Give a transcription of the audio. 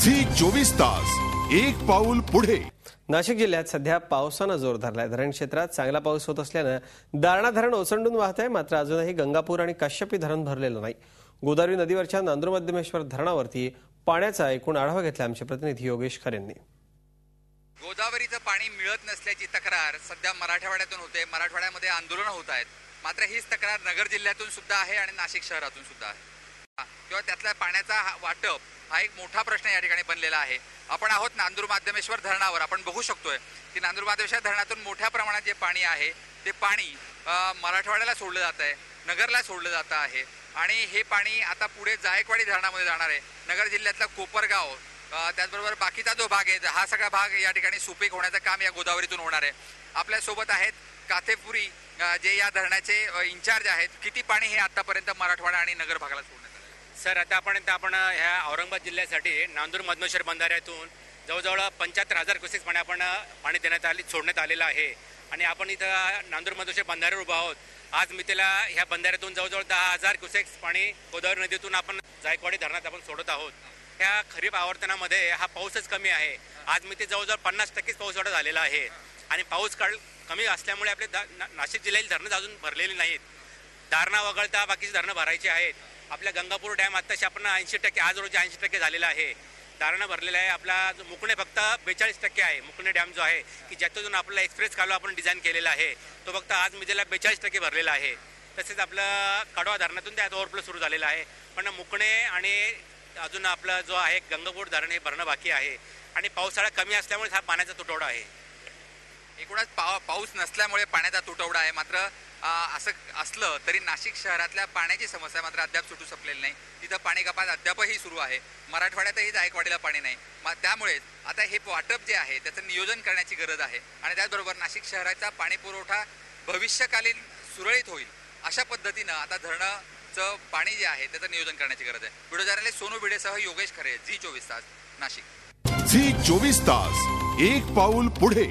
Zee 24 तास एक पाऊल पुढे। नाशिक जिल्ह्यात सध्या पावसानं जोर धरलाय। धरण क्षेत्रात चांगला पाऊस होत असल्यानं दारणा धरण ओसंडून वाहत आहे। मात्र अजूनही गंगापूर आणि काश्यपी धरण भरलेलं नाही। गोदावरी नदीवरच्या नांदूरमध्यमेश्वर धरणावरती पाण्याचा एकूण आढावा घेतला आमचे प्रतिनिधी योगेश खरेंनी। गोदावरीचं पाणी मिळत नसल्याची तक्रार सध्या मराठवाड्यातून होते। मराठवाड्यामध्ये आंदोलन होत आहेत। मात्र हीच तक्रार नगर जिल्ह्यातून सुद्धा आहे आणि नाशिक शहरातून सुद्धा आहे। किंवा त्यातल्या पाण्याचा वाटप हा एक मोठा प्रश्न या ठिकाणी बनलेला आहे। आपण आहोत नांदूरमध्यमेश्वर धरणावर। आपण बघू शकतोय की नांदूरमध्यमेश्वर धरणातून मोठ्या प्रमाणात जे पाणी आहे ते पाणी मराठवाड्याला सोडलं जात आहे, नगरला सोडलं जात आहे आणि हे पाणी आता पुढे जायकवाडी धरणामध्ये जाणार आहे। नगर जिल्ह्यातला कोपरगाव त्याचबरोबर बाकीचा जो भाग आहे हा सगळा भाग या ठिकाणी सुपीक होण्याचं काम या गोदावरीतून होणार आहे। आपल्या सोबत आहेत काथेपुरी जे या धरणाचे इंचार्ज आहेत। किती पाणी हे आतापर्यंत मराठवाडा आणि नगर भागाला सोडण्यात आलं? सर, आतापर्यंत आपण ह्या औरंगाबाद जिल्ह्यासाठी नांदूर मधमेश्वर बंधाऱ्यातून जवळजवळ 75,000 क्युसेक्स पाणी सोडण्यात आलेलं आहे आणि आपण इथं नांदूर मधमेश्वर बंधाऱ्यावर उभा आहोत। आज मितीला ह्या बंधाऱ्यातून जवळजवळ 10,000 क्युसेक्स पाणी गोदावरी नदीतून आपण जायकवाडी धरणात आपण सोडत आहोत। ह्या खरीप आवर्तनामध्ये हा पाऊसच कमी आहे। आज मिती जवळजवळ 50% पाऊस एवढा झालेला आहे आणि पाऊस कमी असल्यामुळे आपले नाशिक जिल्ह्यातील धरणं अजून भरलेली नाहीत। दारणा वगळता बाकीची धरणं भरायची आहेत। आपल्या गंगापूर डॅम आत्ताशी आपण 80%, आज रोजी 80% झालेला आहे। दारणा भरलेला आहे। आपला जो मुकणे फक्त 42% आहे। मुकणे डॅम जो आहे की ज्यातून आपला एक्सप्रेस कालवा आपण डिझाईन केलेला आहे तो फक्त आज मितीला 42% भरलेला आहे। तसेच आपलं कडवा धरणातून त्यात ओव्हरफ्लो सुरू झालेला आहे। पण मुकणे आणि अजून आपला जो आहे गंगापूर धरण हे भरणं बाकी आहे आणि पावसाळा कमी असल्यामुळे हा पाण्याचा तुटवडा आहे। एकूणच पाऊस नसल्यामुळे पाण्याचा तुटवडा आहे। मात्र असं असलं तरी नाशिक शहरातल्या पाण्याची समस्या मात्र अद्याप सुटू शकलेली नाही। तिथं पाणी कपात अद्यापही सुरू आहे। मराठवाड्यातही जायकवाडीला पाणी नाही। त्यामुळेच आता हे वाटप जे आहे त्याचं नियोजन करण्याची गरज आहे आणि त्याचबरोबर नाशिक शहराचा पाणी पुरवठा भविष्यकालीन सुरळीत होईल अशा पद्धतीनं आता धरणाचं पाणी जे आहे त्याचं नियोजन करण्याची गरज आहे। व्हिडिओ जर्नलिस्ट सोनू भिडेसह योगेश खरे, झी 24 तास नाशिक। झी 24 तास एक पाऊल पुढे।